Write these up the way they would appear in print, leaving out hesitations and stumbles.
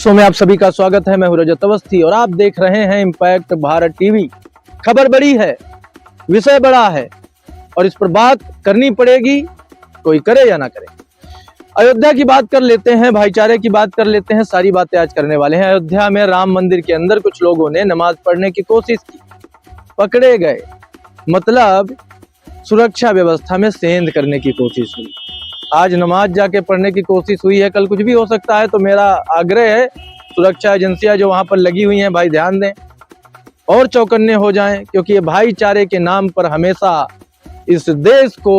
Show में आप सभी का स्वागत है। मैं हूं रजत अवस्थी और आप देख रहे हैं इंपैक्ट भारत टीवी। खबर बड़ी है, विषय बड़ा है और इस पर बात करनी पड़ेगी, कोई करे या ना करे। अयोध्या की बात कर लेते हैं, भाईचारे की बात कर लेते हैं, सारी बातें आज करने वाले हैं। अयोध्या में राम मंदिर के अंदर कुछ लोगों ने नमाज पढ़ने की कोशिश की, पकड़े गए। मतलब सुरक्षा व्यवस्था में सेंध करने की कोशिश हुई। आज नमाज जाके पढ़ने की कोशिश हुई है, कल कुछ भी हो सकता है। तो मेरा आग्रह है, सुरक्षा एजेंसियां जो वहां पर लगी हुई हैं, भाई ध्यान दें और चौकन्ने हो जाएं, क्योंकि ये भाईचारे के नाम पर हमेशा इस देश को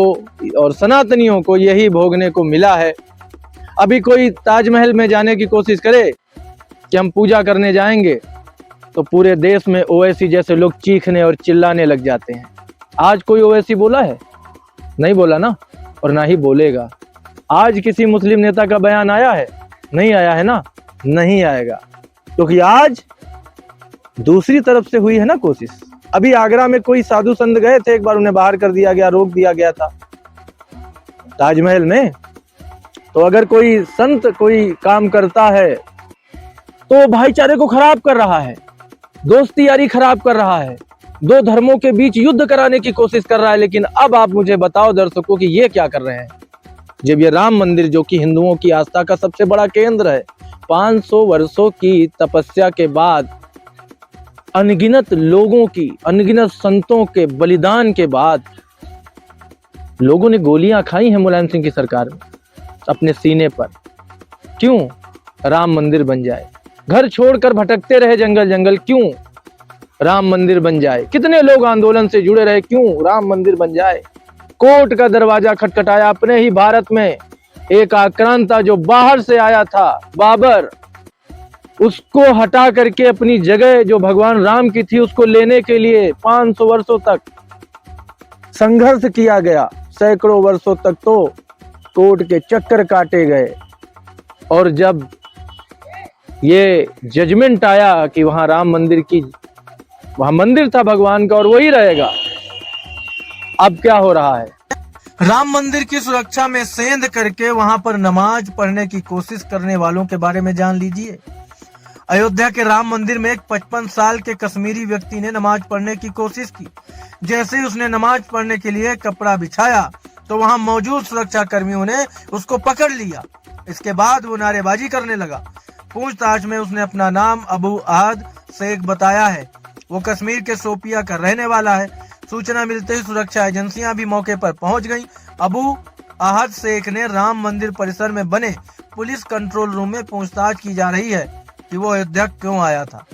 और सनातनियों को यही भोगने को मिला है। अभी कोई ताजमहल में जाने की कोशिश करे कि हम पूजा करने जाएंगे, तो पूरे देश में ओवैसी जैसे लोग चीखने और चिल्लाने लग जाते हैं। आज कोई ओवैसी बोला है? नहीं बोला ना, और ना ही बोलेगा। आज किसी मुस्लिम नेता का बयान आया है? नहीं आया है ना, नहीं आएगा, क्योंकि आज दूसरी तरफ से हुई है ना कोशिश। अभी आगरा में कोई साधु संत गए थे, एक बार उन्हें बाहर कर दिया गया, रोक दिया गया था ताजमहल में। तो अगर कोई संत कोई काम करता है तो भाईचारे को खराब कर रहा है, दोस्ती यारी खराब कर रहा है, दो धर्मों के बीच युद्ध कराने की कोशिश कर रहा है। लेकिन अब आप मुझे बताओ दर्शकों कि ये क्या कर रहे हैं, जब ये राम मंदिर जो कि हिंदुओं की आस्था का सबसे बड़ा केंद्र है, 500 वर्षों की तपस्या के बाद, अनगिनत लोगों की, अनगिनत संतों के बलिदान के बाद लोगों ने गोलियां खाई हैं मुलायम सिंह की सरकार में अपने सीने पर। क्यों? राम मंदिर बन जाए। घर छोड़कर भटकते रहे जंगल जंगल, क्यों? राम मंदिर बन जाए। कितने लोग आंदोलन से जुड़े रहे, क्यों? राम मंदिर बन जाए। कोर्ट का दरवाजा खटखटाया अपने ही भारत में। एक आक्रांता जो बाहर से आया था, बाबर, उसको हटा करके अपनी जगह जो भगवान राम की थी उसको लेने के लिए 500 वर्षों तक संघर्ष किया गया। सैकड़ों वर्षों तक तो कोर्ट के चक्कर काटे गए, और जब ये जजमेंट आया कि वहां राम मंदिर की, वहां मंदिर था भगवान का और वही रहेगा, अब क्या हो रहा है? राम मंदिर की सुरक्षा में सेंध करके वहां पर नमाज पढ़ने की कोशिश करने वालों के बारे में जान लीजिए। अयोध्या के राम मंदिर में एक 55 साल के कश्मीरी व्यक्ति ने नमाज पढ़ने की कोशिश की। जैसे ही उसने नमाज पढ़ने के लिए कपड़ा बिछाया तो वहां मौजूद सुरक्षा कर्मियों ने उसको पकड़ लिया। इसके बाद वो नारेबाजी करने लगा। पूछताछ में उसने अपना नाम अबू आहद शेख बताया है। वो कश्मीर के शोपिया का रहने वाला है। सूचना मिलते ही सुरक्षा एजेंसियां भी मौके पर पहुंच गईं। अबू आहद शेख ने राम मंदिर परिसर में बने पुलिस कंट्रोल रूम में पूछताछ की जा रही है कि वो अयोध्या क्यों आया था।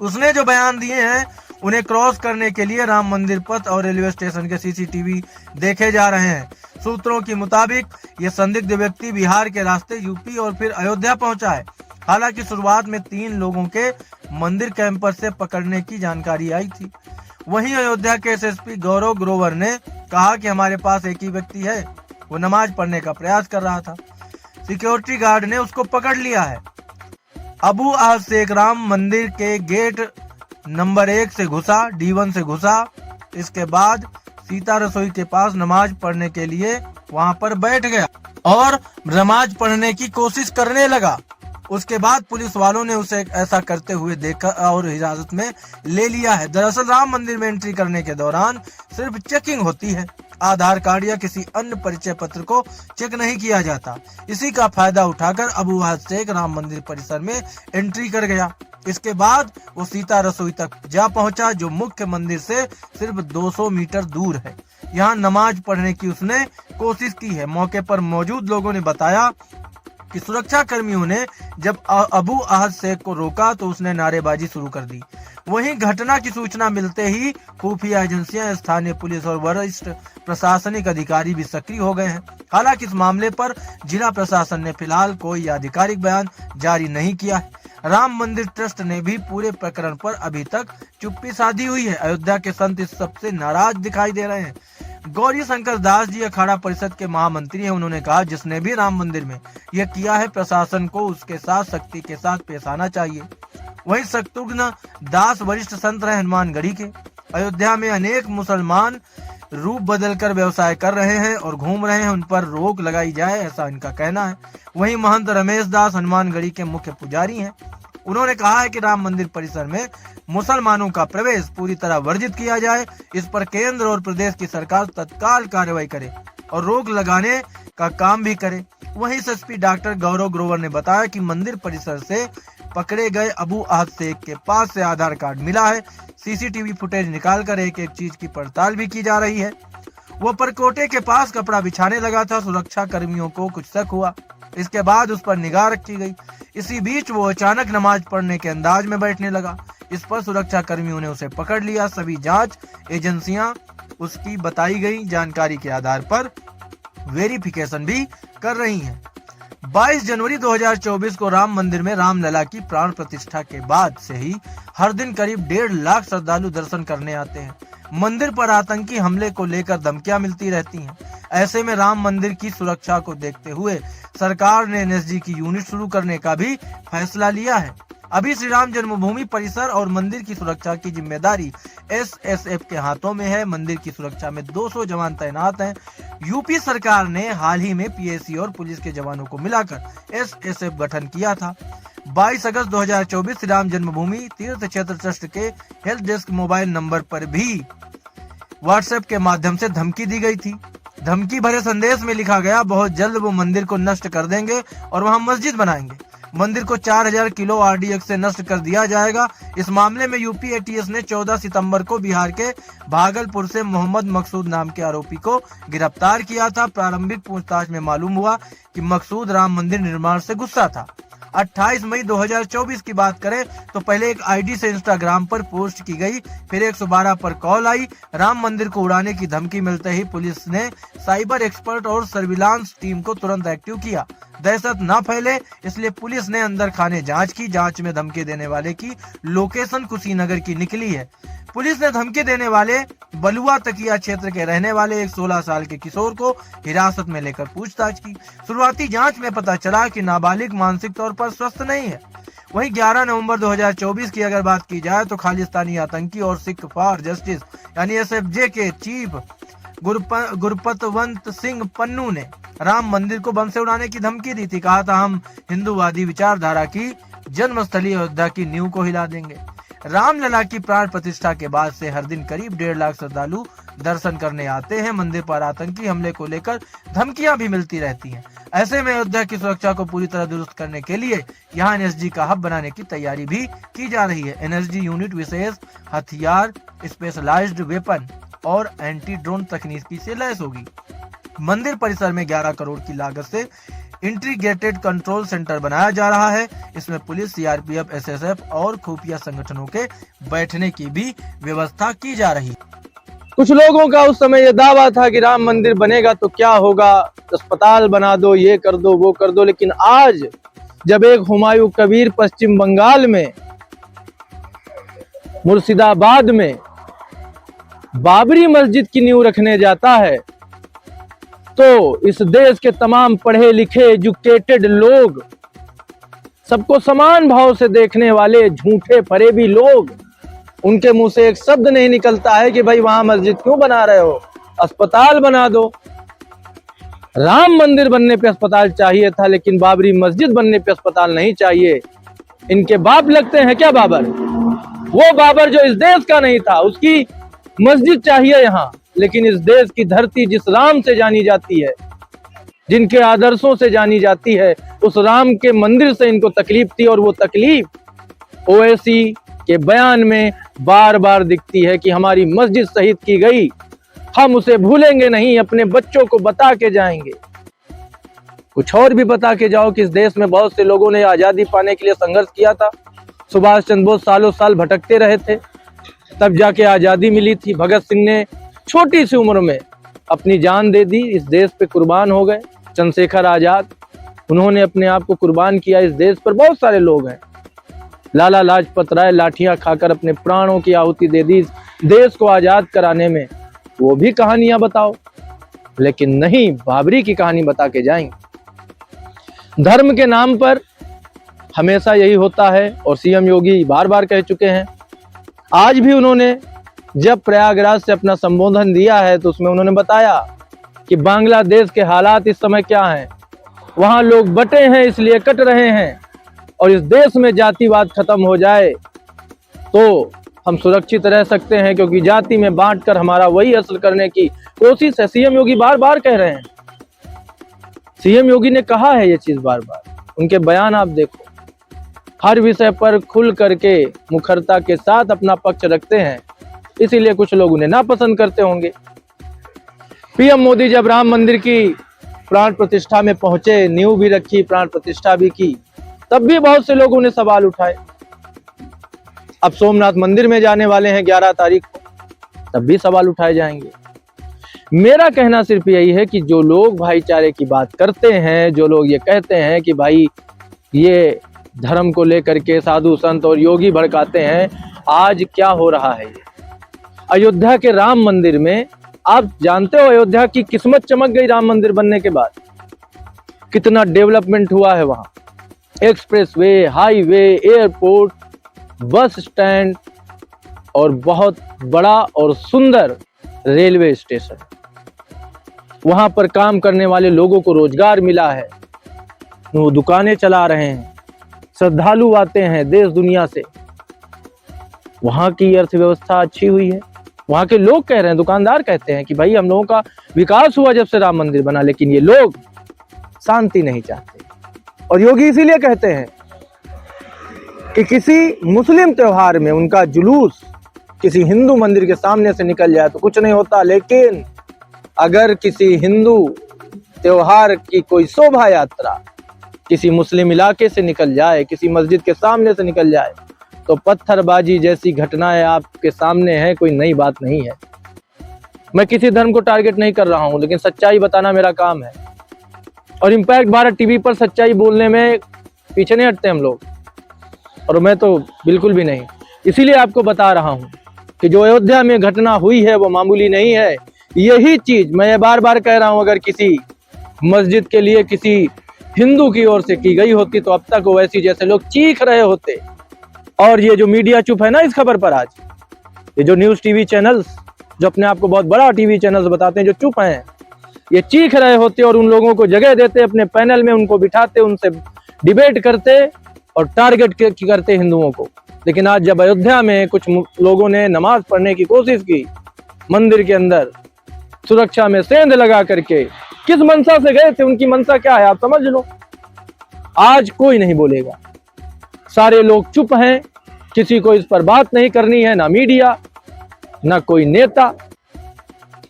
उसने जो बयान दिए हैं उन्हें क्रॉस करने के लिए राम मंदिर पथ और रेलवे स्टेशन के सीसीटीवी देखे जा रहे हैं। सूत्रों के मुताबिक ये संदिग्ध व्यक्ति बिहार के रास्ते यूपी और फिर अयोध्या पहुंचा है। हालांकि शुरुआत में 3 लोगों के मंदिर कैंपस से पकड़ने की जानकारी आई थी। वहीं अयोध्या के एसएसपी गौरव ग्रोवर ने कहा कि हमारे पास एक ही व्यक्ति है, वो नमाज पढ़ने का प्रयास कर रहा था। सिक्योरिटी गार्ड ने उसको पकड़ लिया है। अबू आहद शेख राम मंदिर के गेट नंबर 1 से घुसा, D1 से घुसा। इसके बाद सीता रसोई के पास नमाज पढ़ने के लिए वहां पर बैठ गया और नमाज पढ़ने की कोशिश करने लगा। उसके बाद पुलिस वालों ने उसे ऐसा करते हुए देखा और हिरासत में ले लिया है। दरअसल राम मंदिर में एंट्री करने के दौरान सिर्फ चेकिंग होती है, आधार कार्ड या किसी अन्य परिचय पत्र को चेक नहीं किया जाता। इसी का फायदा उठाकर अबू आहद शेख राम मंदिर परिसर में एंट्री कर गया। इसके बाद वो सीता रसोई तक जा पहुंचा, जो मुख्य मंदिर से सिर्फ 200 मीटर दूर है। यहाँ नमाज पढ़ने की उसने कोशिश की है। मौके पर मौजूद लोगों ने बताया कि सुरक्षा कर्मियों ने जब अबू आहद शेख को रोका तो उसने नारेबाजी शुरू कर दी। वहीं घटना की सूचना मिलते ही खुफिया एजेंसियां, स्थानीय पुलिस और वरिष्ठ प्रशासनिक अधिकारी भी सक्रिय हो गए हैं। हालांकि इस मामले पर जिला प्रशासन ने फिलहाल कोई आधिकारिक बयान जारी नहीं किया है। राम मंदिर ट्रस्ट ने भी पूरे प्रकरण पर अभी तक चुप्पी साधी हुई है। अयोध्या के संत इस सबसे नाराज दिखाई दे रहे हैं। गौरी शंकर दास जी अखाड़ा परिषद के महामंत्री हैं। उन्होंने कहा, जिसने भी राम मंदिर में यह किया है, प्रशासन को उसके साथ सख्ती के साथ पेश आना चाहिए। वहीं शत्रुघ्न दास वरिष्ठ संत रहे हनुमानगढ़ी के। अयोध्या में अनेक मुसलमान रूप बदलकर व्यवसाय कर रहे हैं और घूम रहे हैं, उन पर रोक लगाई जाए, ऐसा इनका कहना है। वहीं महंत रमेश दास हनुमानगढ़ी के मुख्य पुजारी हैं। उन्होंने कहा है कि राम मंदिर परिसर में मुसलमानों का प्रवेश पूरी तरह वर्जित किया जाए। इस पर केंद्र और प्रदेश की सरकार तत्काल कार्रवाई करे और रोक लगाने का काम भी करे। वहीं एसएसपी डॉक्टर गौरव ग्रोवर ने बताया कि मंदिर परिसर से पकड़े गए अबू आहद शेख के पास से आधार कार्ड मिला है। सीसीटीवी फुटेज निकालकर एक एक चीज की पड़ताल भी की जा रही है। वो परकोटे के पास कपड़ा बिछाने लगा था। सुरक्षा कर्मियों को कुछ शक हुआ, इसके बाद उस पर निगाह रखी गई। इसी बीच वो अचानक नमाज पढ़ने के अंदाज में बैठने लगा। इस पर सुरक्षा कर्मियों ने उसे पकड़ लिया। सभी जांच एजेंसियां उसकी बताई गई जानकारी के आधार पर वेरिफिकेशन भी कर रही हैं। 22 जनवरी 2024 को राम मंदिर में रामलला की प्राण प्रतिष्ठा के बाद से ही हर दिन करीब 1.5 लाख श्रद्धालु दर्शन करने आते हैं। मंदिर पर आतंकी हमले को लेकर धमकियां मिलती रहती हैं। ऐसे में राम मंदिर की सुरक्षा को देखते हुए सरकार ने एनएसजी की यूनिट शुरू करने का भी फैसला लिया है। अभी श्री राम जन्मभूमि परिसर और मंदिर की सुरक्षा की जिम्मेदारी एसएसएफ के हाथों में है। मंदिर की सुरक्षा में 200 जवान तैनात हैं। यूपी सरकार ने हाल ही में पीएसी और पुलिस के जवानों को मिलाकर एसएसएफ गठन किया था। 22 अगस्त 2024 श्री राम जन्मभूमि तीर्थ क्षेत्र ट्रस्ट के हेल्प डेस्क मोबाइल नंबर पर भी व्हाट्सएप के माध्यम से धमकी दी गई थी। धमकी भरे संदेश में लिखा गया, बहुत जल्द वो मंदिर को नष्ट कर देंगे और वहां मस्जिद बनाएंगे। मंदिर को 4000 किलो आरडीएक्स से नष्ट कर दिया जाएगा। इस मामले में यूपी एटीएस ने 14 सितंबर को बिहार के भागलपुर से मोहम्मद मकसूद नाम के आरोपी को गिरफ्तार किया था। प्रारंभिक पूछताछ में मालूम हुआ कि मकसूद राम मंदिर निर्माण से गुस्सा था। 28 मई 2024 की बात करें तो पहले एक आईडी से इंस्टाग्राम पर पोस्ट की गई, फिर 112 पर कॉल आई। राम मंदिर को उड़ाने की धमकी मिलते ही पुलिस ने साइबर एक्सपर्ट और सर्विलांस टीम को तुरंत एक्टिव किया। दहशत न फैले इसलिए पुलिस ने अंदर खाने जांच की। जांच में धमकी देने वाले की लोकेशन कुशीनगर की निकली है। पुलिस ने धमकी देने वाले बलुआ तकिया क्षेत्र के रहने वाले एक 16 साल के किशोर को हिरासत में लेकर पूछताछ की। शुरुआती जांच में पता चला कि नाबालिग मानसिक तौर पर स्वस्थ नहीं है। वहीं 11 नवंबर 2024 की अगर बात की जाए तो खालिस्तानी आतंकी और सिख फॉर जस्टिस यानी एसएफजे के चीफ गुरपतवंत सिंह पन्नू ने राम मंदिर को बम से उड़ाने की धमकी दी थी। कहा था, हम हिंदूवादी विचारधारा की जन्मस्थली अयोध्या की नींव को हिला देंगे। रामलला की प्राण प्रतिष्ठा के बाद से हर दिन करीब 1.5 लाख श्रद्धालु दर्शन करने आते हैं। मंदिर पर आतंकी हमले को लेकर धमकियां भी मिलती रहती हैं। ऐसे में अयोध्या की सुरक्षा को पूरी तरह दुरुस्त करने के लिए यहाँ एनएसजी का हब बनाने की तैयारी भी की जा रही है। एनएसजी यूनिट विशेष हथियार, स्पेशलाइज्ड वेपन और एंटी ड्रोन तकनीकी से लैस होगी। मंदिर परिसर में 11 करोड़ की लागत से इंटीग्रेटेड कंट्रोल सेंटर बनाया जा रहा है। इसमें पुलिस, सीआरपीएफ, एसएसएफ और खुफिया संगठनों के बैठने की भी व्यवस्था की जा रही है। कुछ लोगों का उस समय ये दावा था कि राम मंदिर बनेगा तो क्या होगा, अस्पताल बना दो, ये कर दो, वो कर दो। लेकिन आज जब एक हुमायूं कबीर पश्चिम बंगाल में मुर्शिदाबाद में बाबरी मस्जिद की नींव रखने जाता है तो इस देश के तमाम पढ़े लिखे एजुकेटेड लोग, सबको समान भाव से देखने वाले झूठे फरेबी लोग, उनके मुंह से एक शब्द नहीं निकलता है कि भाई वहां मस्जिद क्यों बना रहे हो, अस्पताल बना दो। राम मंदिर बनने पे अस्पताल चाहिए था, लेकिन बाबरी मस्जिद बनने पे अस्पताल नहीं चाहिए। इनके बाप लगते हैं क्या बाबर? वो बाबर जो इस देश का नहीं था, उसकी मस्जिद चाहिए यहाँ। लेकिन इस देश की धरती जिस राम से जानी जाती है, जिनके आदर्शों से जानी जाती है, उस राम के मंदिर से इनको तकलीफ थी। और वो तकलीफ ओवैसी के बयान में बार बार दिखती है कि हमारी मस्जिद शहीद की गई, हम उसे भूलेंगे नहीं, अपने बच्चों को बता के जाएंगे। कुछ और भी बता के जाओ कि इस देश में बहुत से लोगों ने आजादी पाने के लिए संघर्ष किया था। सुभाष चंद्र बोस सालों साल भटकते रहे थे, तब जाके आजादी मिली थी। भगत सिंह ने छोटी सी उम्र में अपनी जान दे दी, इस देश पे कुर्बान हो गए। चंद्रशेखर आजाद, उन्होंने अपने आप को कुर्बान किया इस देश पर। बहुत सारे लोग हैं। लाला लाजपत राय लाठियां खाकर अपने प्राणों की आहुति दे दी देश को आजाद कराने में। वो भी कहानियां बताओ, लेकिन नहीं, बाबरी की कहानी बता के जाएंगे। धर्म के नाम पर हमेशा यही होता है और सीएम योगी बार बार कह चुके हैं। आज भी उन्होंने जब प्रयागराज से अपना संबोधन दिया है तो उसमें उन्होंने बताया कि बांग्लादेश के हालात इस समय क्या हैं, वहां लोग बटे हैं इसलिए कट रहे हैं, और इस देश में जातिवाद खत्म हो जाए तो हम सुरक्षित रह सकते हैं, क्योंकि जाति में बांटकर हमारा वही असर करने की कोशिश है। सीएम योगी बार बार कह रहे हैं, सीएम योगी ने कहा है ये चीज बार बार, उनके बयान आप देखो, हर विषय पर खुल करके मुखरता के साथ अपना पक्ष रखते हैं, इसीलिए कुछ लोग उन्हें नापसंद करते होंगे। पीएम मोदी जब राम मंदिर की प्राण प्रतिष्ठा में पहुंचे, नींव भी रखी, प्राण प्रतिष्ठा भी की, तब भी बहुत से लोगों ने सवाल उठाए। अब सोमनाथ मंदिर में जाने वाले हैं 11 तारीख को, तब भी सवाल उठाए जाएंगे। मेरा कहना सिर्फ यही है कि जो लोग भाईचारे की बात करते हैं, जो लोग ये कहते हैं कि भाई ये धर्म को लेकर के साधु संत और योगी भड़काते हैं, आज क्या हो रहा है। ये अयोध्या के राम मंदिर में, आप जानते हो अयोध्या की किस्मत चमक गई राम मंदिर बनने के बाद, कितना डेवलपमेंट हुआ है वहां, expressway, highway, airport, bus stand और बहुत बड़ा और सुंदर रेलवे स्टेशन। वहां पर काम करने वाले लोगों को रोजगार मिला है, वो दुकानें चला रहे हैं, श्रद्धालु आते हैं देश दुनिया से, वहां की अर्थव्यवस्था अच्छी हुई है। वहां के लोग कह रहे हैं, दुकानदार कहते हैं कि भाई हम लोगों का विकास हुआ जब से राम मंदिर बना, लेकिन ये लोग शांति नहीं चाहते। और योगी इसीलिए कहते हैं कि किसी मुस्लिम त्योहार में उनका जुलूस किसी हिंदू मंदिर के सामने से निकल जाए तो कुछ नहीं होता, लेकिन अगर किसी हिंदू त्योहार की कोई शोभा यात्रा किसी मुस्लिम इलाके से निकल जाए, किसी मस्जिद के सामने से निकल जाए, तो पत्थरबाजी जैसी घटनाएं आपके सामने है, कोई नई बात नहीं है। मैं किसी धर्म को टारगेट नहीं कर रहा हूं, लेकिन सच्चाई बताना मेरा काम है, और इम्पैक्ट भारत टीवी पर सच्चाई बोलने में पीछे नहीं हटते हम लोग, और मैं तो बिल्कुल भी नहीं। इसीलिए आपको बता रहा हूं कि जो अयोध्या में घटना हुई है वो मामूली नहीं है। यही चीज मैं बार बार कह रहा हूं, अगर किसी मस्जिद के लिए किसी हिंदू की ओर से की गई होती तो अब तक वो ऐसी जैसे लोग चीख रहे होते। और ये जो मीडिया चुप है ना इस खबर पर, आज ये जो न्यूज टीवी चैनल्स जो अपने आप को बहुत बड़ा टीवी चैनल्स बताते हैं, जो चुप हैं, ये चीख रहे होते और उन लोगों को जगह देते, अपने पैनल में उनको बिठाते, उनसे डिबेट करते और टारगेट करते हिंदुओं को। लेकिन आज जब अयोध्या में कुछ लोगों ने नमाज पढ़ने की कोशिश की, मंदिर के अंदर सुरक्षा में सेंध लगा करके, किस मंशा से गए थे, उनकी मंशा क्या है आप समझ लो। आज कोई नहीं बोलेगा, सारे लोग चुप हैं, किसी को इस पर बात नहीं करनी है, ना मीडिया ना कोई नेता।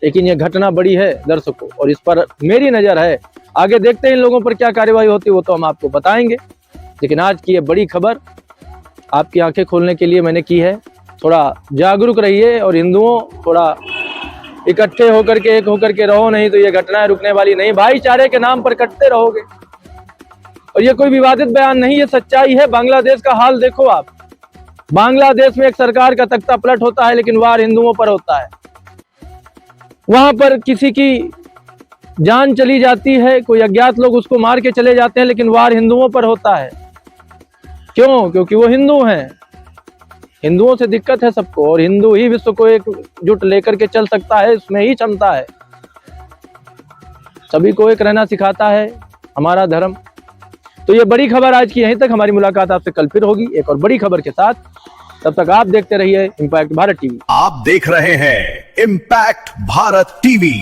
लेकिन यह घटना बड़ी है दर्शकों, और इस पर मेरी नजर है। आगे देखते हैं इन लोगों पर क्या कार्रवाई होती है, वो तो हम आपको बताएंगे। लेकिन आज की ये बड़ी खबर आपकी आंखें खोलने के लिए मैंने की है। थोड़ा जागरूक रहिए और हिंदुओं थोड़ा इकट्ठे होकर के, एक होकर के रहो, नहीं तो ये घटनाएं रुकने वाली नहीं। भाईचारे के नाम पर कटते रहोगे। और ये कोई विवादित बयान नहीं, ये सच्चाई है। बांग्लादेश का हाल देखो आप, बांग्लादेश में एक सरकार का तख्ता पलट होता है, लेकिन वार हिंदुओं पर होता है। वहां पर किसी की जान चली जाती है, कोई अज्ञात लोग उसको मार के चले जाते हैं, लेकिन वार हिंदुओं पर होता है। क्यों? क्योंकि वो हिंदू हैं। हिंदुओं से दिक्कत है सबको, और हिंदू ही विश्व को एकजुट लेकर के चल सकता है, इसमें ही क्षमता है। सभी को एक रहना सिखाता है हमारा धर्म। तो ये बड़ी खबर आज की यहीं तक। हमारी मुलाकात आपसे कल फिर होगी एक और बड़ी खबर के साथ। तब तक आप देखते रहिए इम्पैक्ट भारत टीवी। आप देख रहे हैं इम्पैक्ट भारत टीवी।